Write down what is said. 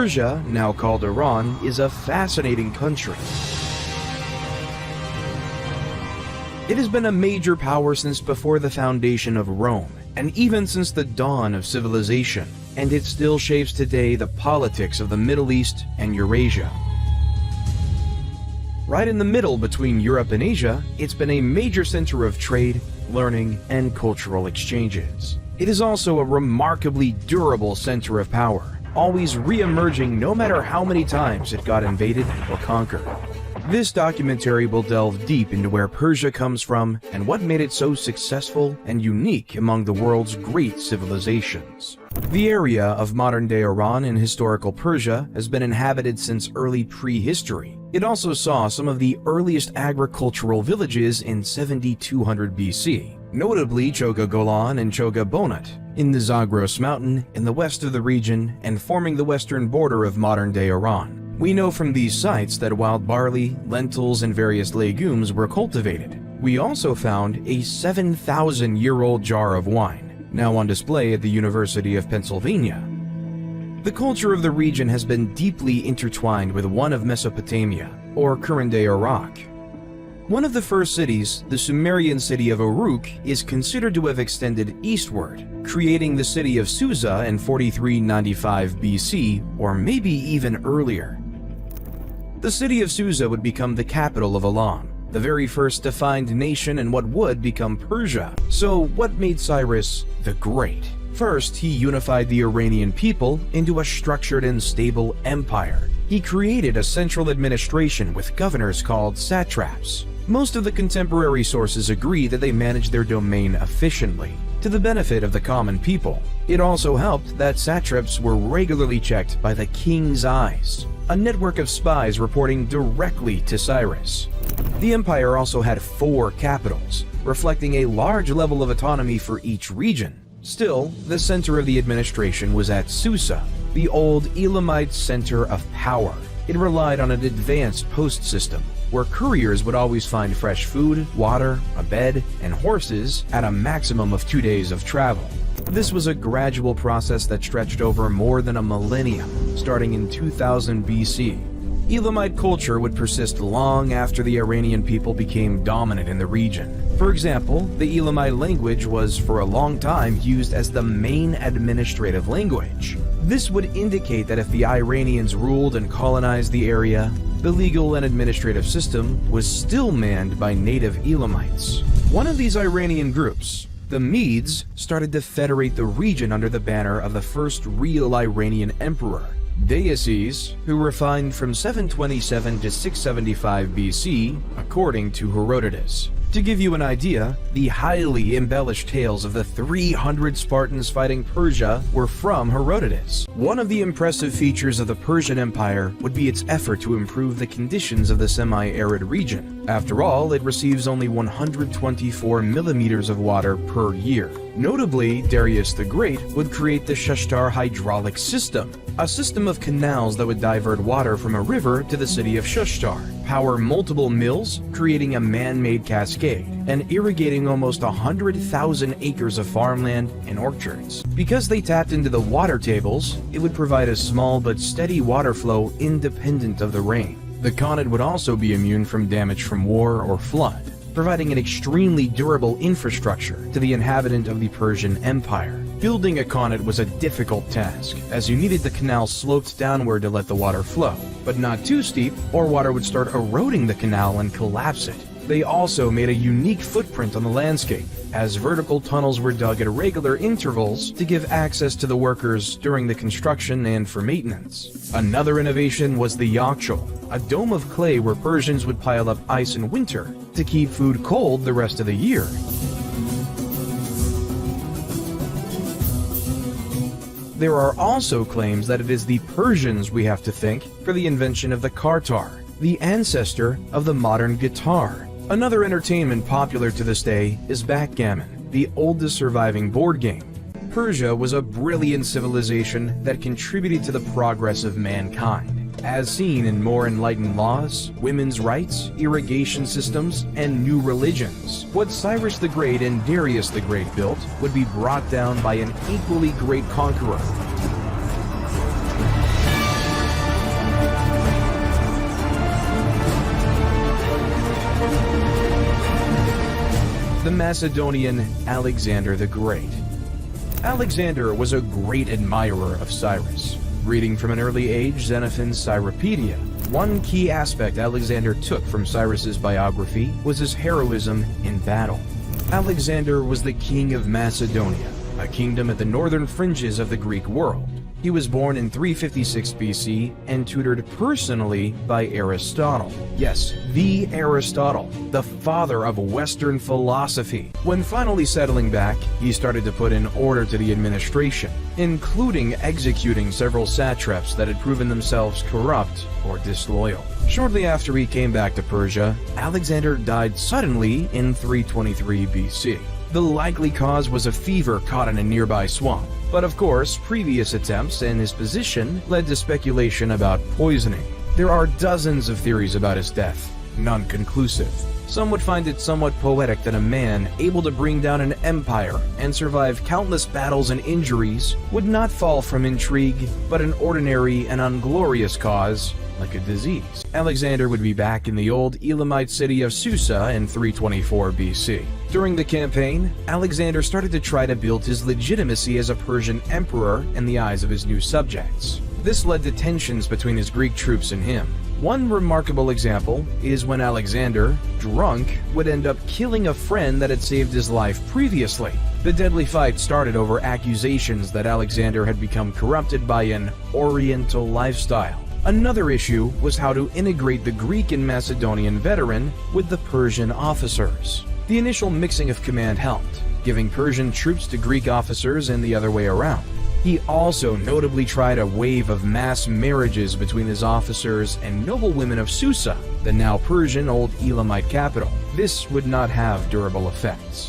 Persia, now called Iran, is a fascinating country. It has been a major power since before the foundation of Rome, and even since the dawn of civilization, and it still shapes today the politics of the Middle East and Eurasia. Right in the middle between Europe and Asia, it's been a major center of trade, learning, and cultural exchanges. It is also a remarkably durable center of power, always re-emerging no matter how many times it got invaded or conquered. This documentary will delve deep into where Persia comes from and what made it so successful and unique among the world's great civilizations. The area of modern-day Iran in historical Persia has been inhabited since early prehistory. It also saw some of the earliest agricultural villages in 7200 BC, notably Choga Golan and Choga Bonut, in the Zagros mountain in the west of the region and forming the western border of modern-day Iran. We know from these sites that wild barley, lentils, and various legumes were cultivated. We also found a 7,000-year-old jar of wine, now on display at the University of Pennsylvania. The culture of the region has been deeply intertwined with one of Mesopotamia, or current-day Iraq. One of the first cities, the Sumerian city of Uruk, is considered to have extended eastward, creating the city of Susa in 4395 BC, or maybe even earlier. The city of Susa would become the capital of Elam, the very first defined nation in what would become Persia. So what made Cyrus the Great? First, he unified the Iranian people into a structured and stable empire. He created a central administration with governors called satraps. Most of the contemporary sources agree that they managed their domain efficiently, to the benefit of the common people. It also helped that satraps were regularly checked by the king's eyes, a network of spies reporting directly to Cyrus. The empire also had 4 capitals, reflecting a large level of autonomy for each region. Still, the center of the administration was at Susa, the old Elamite center of power. It relied on an advanced post system, where couriers would always find fresh food, water, a bed, and horses at a maximum of 2 days of travel. This was a gradual process that stretched over more than a millennium, starting in 2000 BC. Elamite culture would persist long after the Iranian people became dominant in the region. For example, the Elamite language was for a long time used as the main administrative language. This would indicate that if the Iranians ruled and colonized the area, the legal and administrative system was still manned by native Elamites. One of these Iranian groups, the Medes, started to federate the region under the banner of the first real Iranian emperor, Deioces, who refined from 727 to 675 BC, according to Herodotus. To give you an idea, the highly embellished tales of the 300 Spartans fighting Persia were from Herodotus. One of the impressive features of the Persian Empire would be its effort to improve the conditions of the semi-arid region. After all, it receives only 124 millimeters of water per year. Notably, Darius the Great would create the Shashtar hydraulic system, a system of canals that would divert water from a river to the city of Shashtar, power multiple mills, creating a man-made cascade, and irrigating almost 100,000 acres of farmland and orchards. Because they tapped into the water tables, it would provide a small but steady water flow independent of the rain. The Khanate would also be immune from damage from war or flood, providing an extremely durable infrastructure to the inhabitant of the Persian Empire. Building a Khanate was a difficult task, as you needed the canal sloped downward to let the water flow, but not too steep, or water would start eroding the canal and collapse it. They also made a unique footprint on the landscape, as vertical tunnels were dug at regular intervals to give access to the workers during the construction and for maintenance. Another innovation was the yakshol, a dome of clay where Persians would pile up ice in winter to keep food cold the rest of the year. There are also claims that it is the Persians we have to thank for the invention of the kartar, the ancestor of the modern guitar. Another entertainment popular to this day is backgammon, the oldest surviving board game. Persia was a brilliant civilization that contributed to the progress of mankind, as seen in more enlightened laws, women's rights, irrigation systems, and new religions. What Cyrus the Great and Darius the Great built would be brought down by an equally great conqueror. Macedonian Alexander the Great. Alexander was a great admirer of Cyrus. Reading from an early age Xenophon's Cyropedia, one key aspect Alexander took from Cyrus's biography was his heroism in battle. Alexander was the king of Macedonia, a kingdom at the northern fringes of the Greek world. He was born in 356 BC and tutored personally by Aristotle. Yes, the Aristotle, the father of Western philosophy. When finally settling back, he started to put in order to the administration, including executing several satraps that had proven themselves corrupt or disloyal. Shortly after he came back to Persia, Alexander died suddenly in 323 BC. The likely cause was a fever caught in a nearby swamp. But of course, previous attempts and his position led to speculation about poisoning. There are dozens of theories about his death, none conclusive. Some would find it somewhat poetic that a man able to bring down an empire and survive countless battles and injuries would not fall from intrigue, but an ordinary and unglorious cause, like a disease. Alexander would be back in the old Elamite city of Susa in 324 BC. During the campaign, Alexander started to try to build his legitimacy as a Persian emperor in the eyes of his new subjects. This led to tensions between his Greek troops and him. One remarkable example is when Alexander, drunk, would end up killing a friend that had saved his life previously. The deadly fight started over accusations that Alexander had become corrupted by an Oriental lifestyle. Another issue was how to integrate the Greek and Macedonian veteran with the Persian officers. The initial mixing of command helped, giving Persian troops to Greek officers and the other way around. He also notably tried a wave of mass marriages between his officers and noble women of Susa, the now Persian Old Elamite capital. This would not have durable effects.